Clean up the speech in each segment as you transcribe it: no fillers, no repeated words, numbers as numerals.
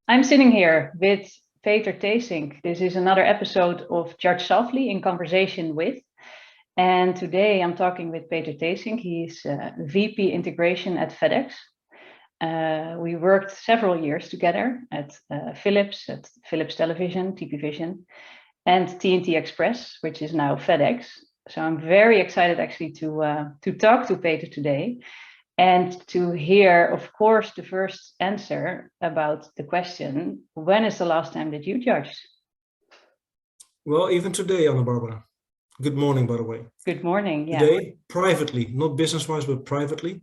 I'm sitting here with Peter Tesink. This is another episode of Judge Softly in Conversation with. And today I'm talking with Peter Tesink. He's VP Integration at FedEx. We worked several years together at Philips Television, TP Vision, and TNT Express, which is now FedEx. So I'm very excited actually to talk to Peter today. And to hear, of course, the first answer about the question, when is the last time that you judged? Well, even today, Anna-Barbara. Good morning, by the way. Good morning, yeah. Today, privately, not business-wise, but privately.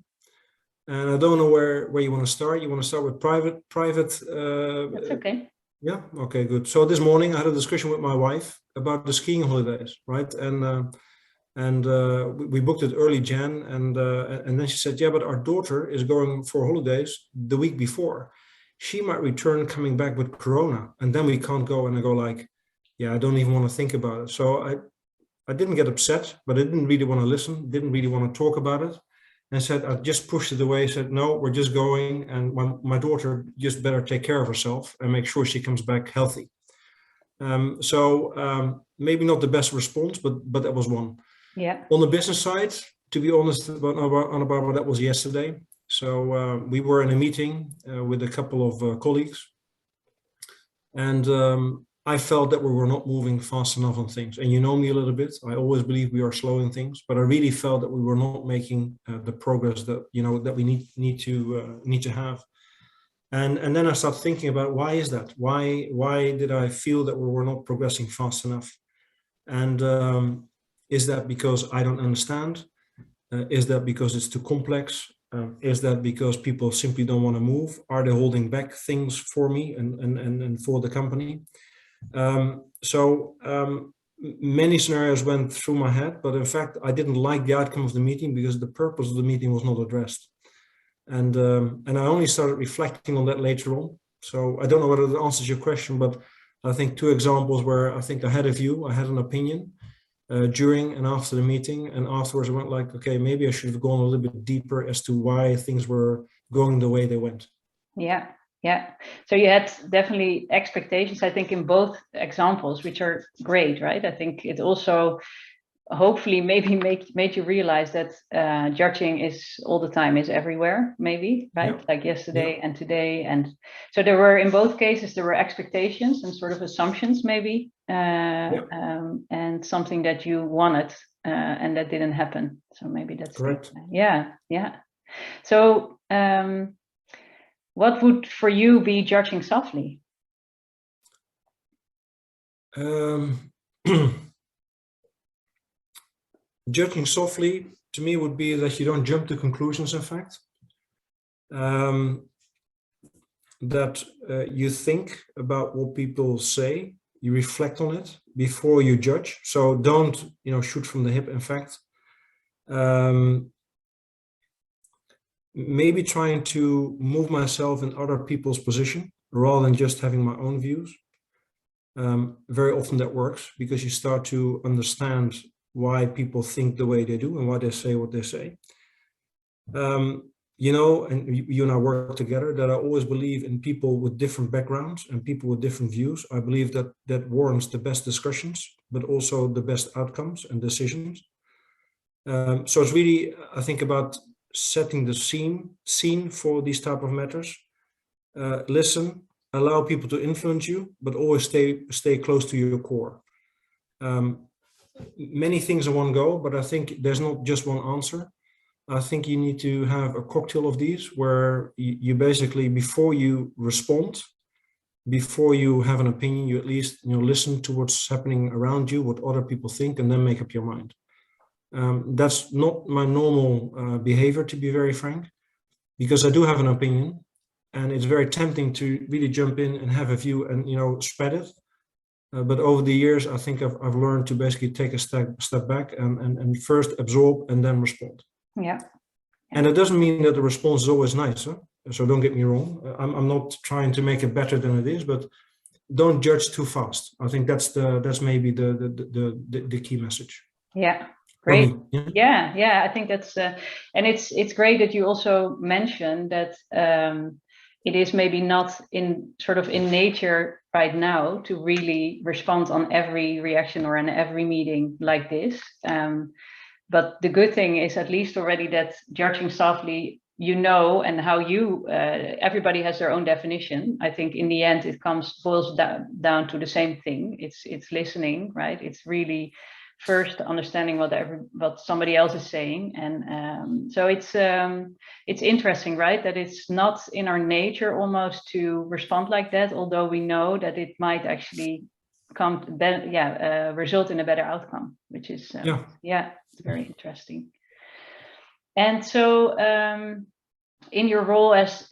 And I don't know where you want to start. You want to start with private? That's okay. Yeah, okay, good. So this morning I had a discussion with my wife about the skiing holidays, right? And we booked it early Jan, and then she said, yeah, but our daughter is going for holidays the week before. She might return coming back with Corona, and then we can't go. And I go like, yeah, I don't even want to think about it. So I didn't get upset, but I didn't really want to listen, didn't really want to talk about it. And said, I just pushed it away, said, no, we're just going. And my daughter just better take care of herself and make sure she comes back healthy. Maybe not the best response, but that was one. Yeah. On the business side, to be honest, Anna-Barbara, that was yesterday. So we were in a meeting with a couple of colleagues, and I felt that we were not moving fast enough on things. And you know me a little bit. I always believe we are slowing things, but I really felt that we were not making the progress that that we need to have. And then I started thinking about, why is that? Why did I feel that we were not progressing fast enough? And is that because I don't understand? Is that because it's too complex? Is that because people simply don't want to move? Are they holding back things for me and for the company? Many scenarios went through my head, but in fact, I didn't like the outcome of the meeting because the purpose of the meeting was not addressed. And I only started reflecting on that later on. So I don't know whether that answers your question, but I think two examples where I think I had a view, I had an opinion during and after the meeting, and afterwards I went like, okay, maybe I should have gone a little bit deeper as to why things were going the way they went. Yeah. Yeah. So you had definitely expectations, I think, in both examples, which are great, right? I think it also hopefully maybe made you realize that judging is all the time, is everywhere, maybe, right? Yeah. Like yesterday and today. And so there were, in both cases, there were expectations and sort of assumptions maybe, and something that you wanted and that didn't happen. So maybe that's correct. Yeah. So what would for you be judging softly? Judging softly to me would be that you don't jump to conclusions, in fact. That you think about what people say, you reflect on it before you judge. So don't, shoot from the hip, in fact. Maybe trying to move myself in other people's position rather than just having my own views. Very often that works because you start to understand why people think the way they do and why they say what they say. And you and I work together, that I always believe in people with different backgrounds and people with different views. I believe that warrants the best discussions, but also the best outcomes and decisions. So it's really, I think, about setting the scene for these type of matters. Listen, allow people to influence you, but always stay close to your core. Many things in one go, but I think there's not just one answer. I think you need to have a cocktail of these where you basically, before you respond, before you have an opinion, you at least listen to what's happening around you, what other people think, and then make up your mind. That's not my normal behavior, to be very frank, because I do have an opinion, and it's very tempting to really jump in and have a view and spread it. But over the years, I think I've learned to basically take a step back and first absorb and then respond. Yeah. And it doesn't mean that the response is always nice. Huh? So don't get me wrong. I'm not trying to make it better than it is, but don't judge too fast. I think that's maybe the key message. Yeah. Great. Yeah. I think that's and it's great that you also mentioned that it is maybe not in nature right now to really respond on every reaction or in every meeting like this. But the good thing is at least already that judging softly, and how everybody has their own definition. I think in the end it boils down to the same thing. It's listening, right? It's really first understanding what somebody else is saying, and so it's interesting, right? That it's not in our nature almost to respond like that, although we know that it might actually result in a better outcome, which is it's very interesting. And so in your role as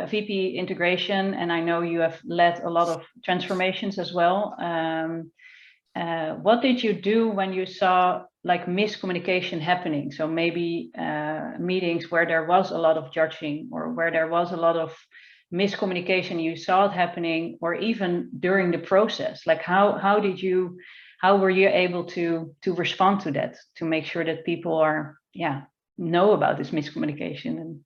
VP integration, and I know you have led a lot of transformations as well, what did you do when you saw like miscommunication happening? So maybe meetings where there was a lot of judging, or where there was a lot of miscommunication, you saw it happening, or even during the process. Like how were you able to respond to that, to make sure that people know about this miscommunication? And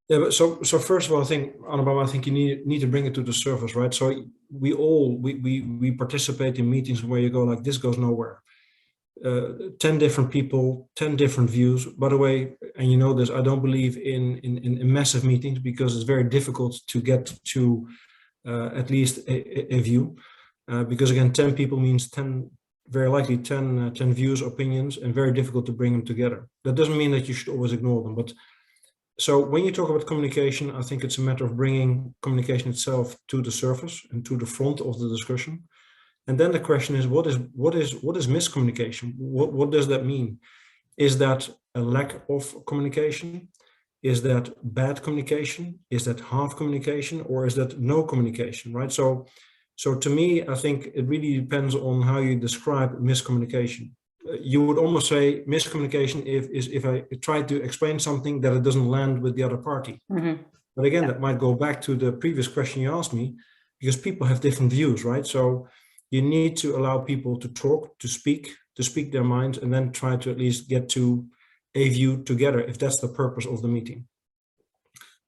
but so first of all, I think, Annabelle, I think you need to bring it to the surface, right? So we participate in meetings where you go like, this goes nowhere. 10 different people, 10 different views. By the way, and you know this, I don't believe in massive meetings, because it's very difficult to get to at least a view. Because again, 10 people means 10, very likely 10 views, opinions, and very difficult to bring them together. That doesn't mean that you should always ignore them, but so when you talk about communication, I think it's a matter of bringing communication itself to the surface and to the front of the discussion. And then the question is, what is miscommunication? What does that mean? Is that a lack of communication? Is that bad communication? Is that half communication? Or is that no communication, right? So to me, I think it really depends on how you describe miscommunication. You would almost say miscommunication if I try to explain something that it doesn't land with the other party. Mm-hmm. But again, that might go back to the previous question you asked me, because people have different views, right? So you need to allow people to talk, to speak their minds, and then try to at least get to a view together, if that's the purpose of the meeting.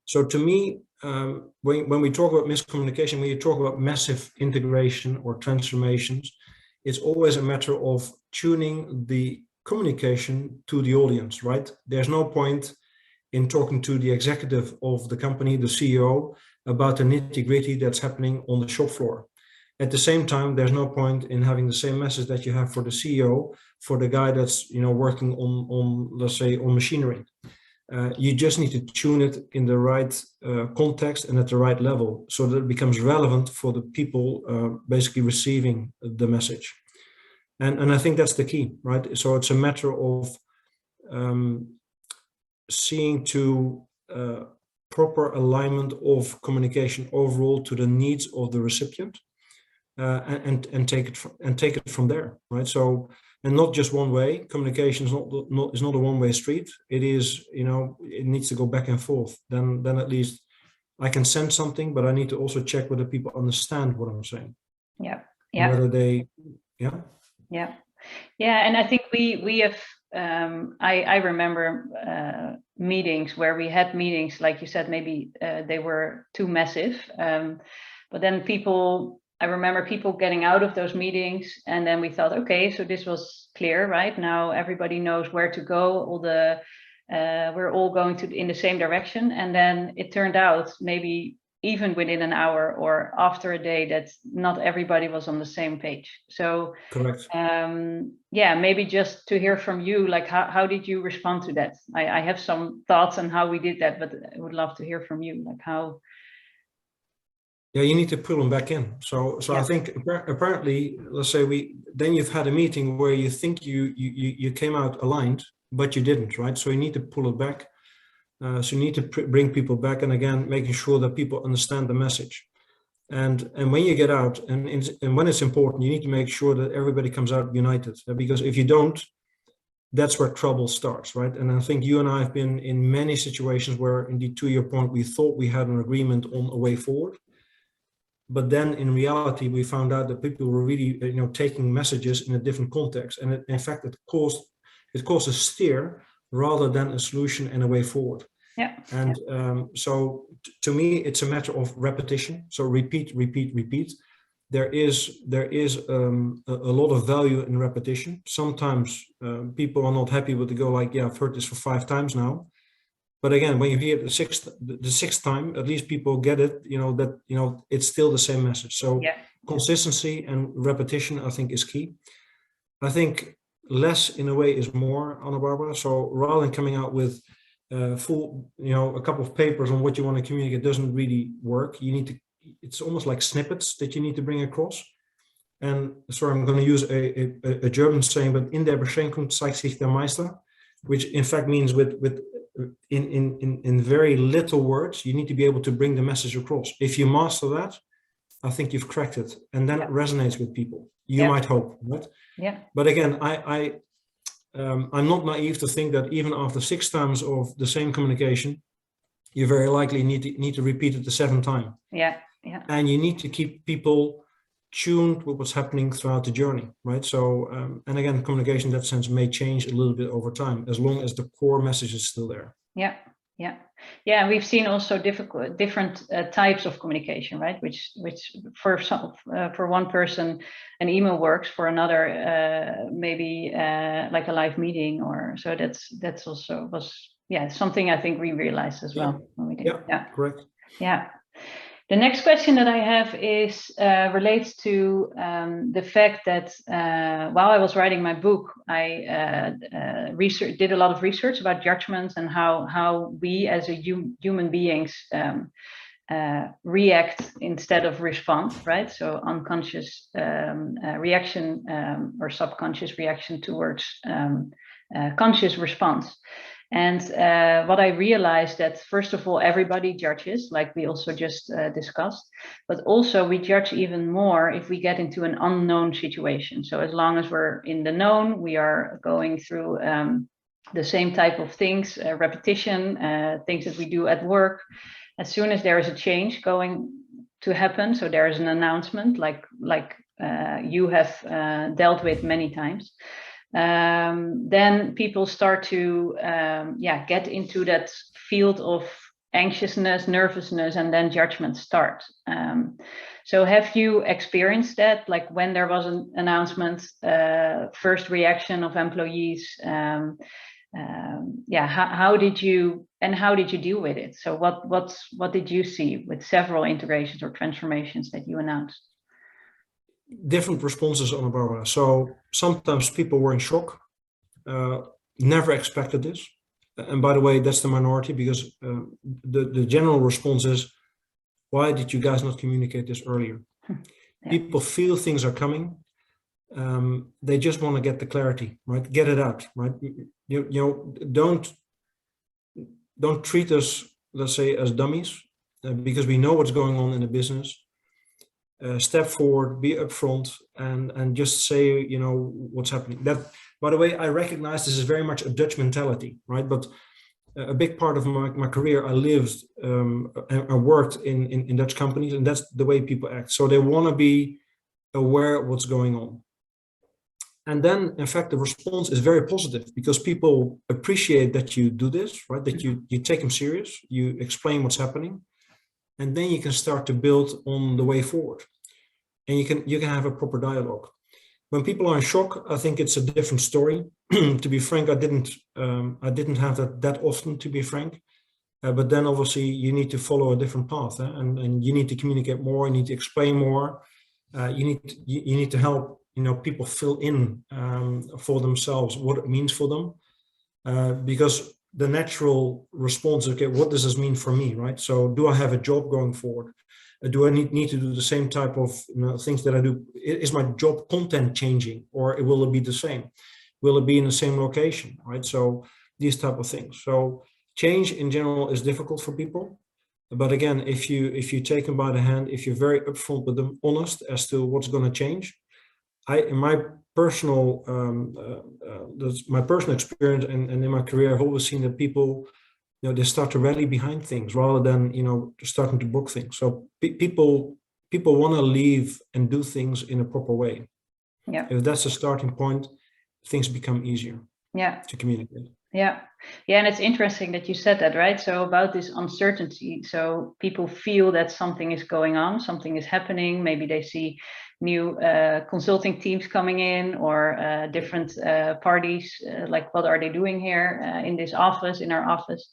So to me, when we talk about miscommunication, when you talk about massive integration or transformations, it's always a matter of tuning the communication to the audience, right? There's no point in talking to the executive of the company, the CEO, about the nitty-gritty that's happening on the shop floor. At the same time, there's no point in having the same message that you have for the CEO, for the guy that's working on let's say on machinery. You just need to tune it in the right context and at the right level, so that it becomes relevant for the people basically receiving the message. And I think that's the key, right? So it's a matter of seeing to proper alignment of communication overall to the needs of the recipient, and take it from there, right? So, and not just one way. Communication is not a one-way street. It is, it needs to go back and forth. Then at least I can send something, but I need to also check whether people understand what I'm saying. Yeah. Whether they, and I think we have. I remember meetings where we had meetings, like you said, maybe they were too massive, but then I remember people getting out of those meetings, and then we thought, okay, so this was clear, right? Now everybody knows where to go. We're all going in the same direction. And then it turned out, maybe even within an hour or after a day, that not everybody was on the same page. So correct. Maybe just to hear from you, like how did you respond to that? I have some thoughts on how we did that, but I would love to hear from you, like how. Yeah, you need to pull them back in. So I think apparently, let's say then you've had a meeting where you think you came out aligned, but you didn't, right? So you need to pull it back. So you need to bring people back, and again, making sure that people understand the message. And when you get out, and when it's important, you need to make sure that everybody comes out united. Because if you don't, that's where trouble starts, right? And I think you and I have been in many situations where, indeed, to your point, we thought we had an agreement on a way forward. But then in reality, we found out that people were really, taking messages in a different context. And in fact, it caused a steer rather than a solution and a way forward. Yeah. And so to me, it's a matter of repetition. So repeat, repeat, repeat. There is a lot of value in repetition. Sometimes people are not happy with the go like, yeah, I've heard this for 5 times now. But again, when you hear the sixth time, at least people get it, that, it's still the same message. So consistency and repetition, I think, is key. I think less in a way is more, Anna Barbara. So rather than coming out with full, a couple of papers on what you want to communicate doesn't really work. You need to, it's almost like snippets that you need to bring across. And sorry, I'm going to use a German saying, but in der Beschränkung zeigt sich der Meister, which in fact means in very little words, you need to be able to bring the message across. If you master that, I think you've cracked it, and then it resonates with people. You might hope, right? Yeah. But again, I'm not naive to think that even after 6 times of the same communication, you very likely need to repeat it the 7th time. Yeah. Yeah. And you need to keep people tuned with what's happening throughout the journey, right? So, and again, communication in that sense may change a little bit over time, as long as the core message is still there. Yeah. Yeah. Yeah. We've seen also different types of communication, right? Which for one person, an email works, for another, maybe like a live meeting, or so. That's also was something I think we realized as well when we did. Yeah. Correct. Yeah. The next question that I have is relates to the fact that while I was writing my book, I did a lot of research about judgments and how we as human beings react instead of respond, right? So unconscious reaction or subconscious reaction towards conscious response. And what I realized that, first of all, everybody judges, like we also just discussed, but also we judge even more if we get into an unknown situation. So as long as we're in the known, we are going through the same type of things, repetition, things that we do at work. As soon as there is a change going to happen, so there is an announcement like you have dealt with many times, then people start to get into that field of anxiousness, nervousness, and then judgment start. So have you experienced that, like when there was an announcement, first reaction of employees, how did you deal with it? So what did you see with several integrations or transformations that you announced? Different responses, Anna Barbara. So sometimes people were in shock, never expected this. And by the way, that's the minority, because the general response is, why did you guys not communicate this earlier? People feel things are coming. They just want to get the clarity, right? Get it out, right? Don't treat us, let's say, as dummies, because we know what's going on in the business. Step forward, be upfront, and just say, what's happening. That, by the way, I recognize this is very much a Dutch mentality, right? But a big part of my career, I lived and worked in Dutch companies, and that's the way people act. So they want to be aware of what's going on. And then, in fact, the response is very positive, because people appreciate that you do this, right? That you take them serious, you explain what's happening. And then you can start to build on the way forward, and you can have a proper dialogue. When people are in shock, I think it's a different story. To be frank, I didn't have that often, to be frank. But then obviously you need to follow a different path, and you need to communicate more. You need to explain more. You need to help people fill in for themselves what it means for them, because the natural response is, okay, what does this mean for me, right? So do I have a job going forward? Do I need to do the same type of things that I do? Is my job content changing, or will it be the same? Will it be in the same location, right? So these type of things. So change in general is difficult for people. But again, if you take them by the hand, if you're very upfront with them, honest as to what's going to change, in my personal that's my personal experience, and in my career, I've always seen that people, they start to rally behind things rather than starting to book things. So people want to leave and do things in a proper way. Yeah. If that's the starting point, things become easier. Yeah. To communicate. Yeah. Yeah. And it's interesting that you said that, right? So about this uncertainty. So people feel that something is going on, something is happening. Maybe they see new consulting teams coming in, or different parties, like what are they doing here in this office, in our office.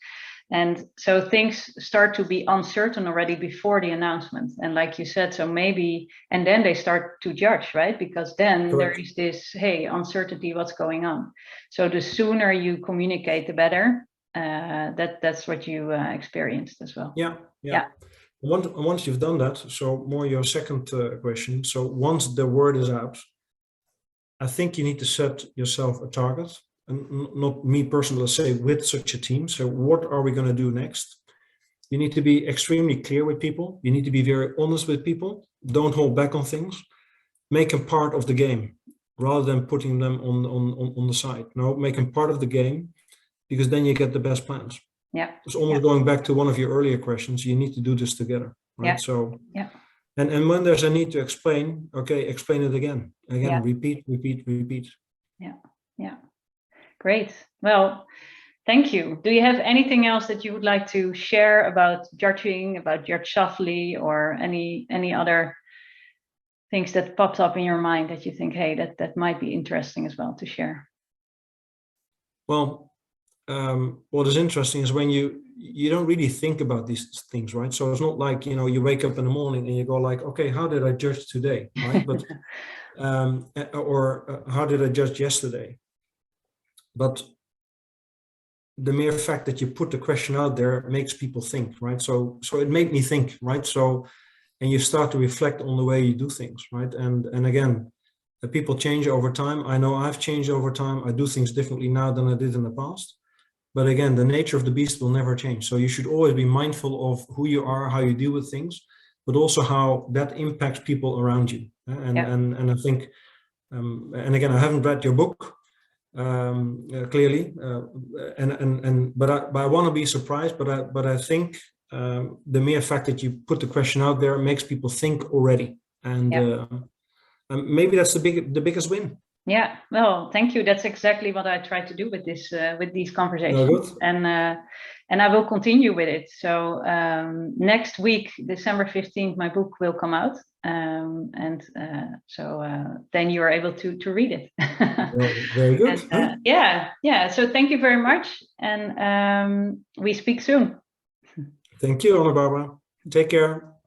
And so things start to be uncertain already before the announcement. And like you said, so maybe, and then they start to judge, right? Because then Correct. there is this, hey, uncertainty, what's going on? So the sooner you communicate, the better. That's what you experienced as well. Yeah. Yeah. Once you've done that, so more your second question. So once the word is out, I think you need to set yourself a target, and not me personally, let's say with such a team. So what are we going to do next? You need to be extremely clear with people. You need to be very honest with people. Don't hold back on things. Make them part of the game rather than putting them on the side. No, make them part of the game, because then you get the best plans. Yeah. It's almost going back to one of your earlier questions. You need to do this together, right? Yeah. So, yeah. And when there's a need to explain, okay, explain it again, Yeah. repeat. Yeah. Yeah. Great. Well, thank you. Do you have anything else that you would like to share about judging, about Judge Softly, or any other things that popped up in your mind that you think, hey, that might be interesting as well to share? Well, what is interesting is when you don't really think about these things, right? So it's not like, you wake up in the morning and you go like, okay, how did I judge today, right? But or how did I judge yesterday? But the mere fact that you put the question out there makes people think, right? So it made me think, right? So, and you start to reflect on the way you do things, right? And again, the people change over time. I know I've changed over time. I do things differently now than I did in the past. But again, the nature of the beast will never change. So you should always be mindful of who you are, how you deal with things, but also how that impacts people around you. And I think, and again, I haven't read your book clearly, but I want to be surprised. But I think the mere fact that you put the question out there makes people think already, and maybe that's the biggest win. Yeah, well, thank you. That's exactly what I try to do with this, with these conversations, and I will continue with it. So next week, December 15th, my book will come out, so then you are able to read it. Well, very good. Yeah. So thank you very much, and we speak soon. Thank you, Anna Barbara. Take care.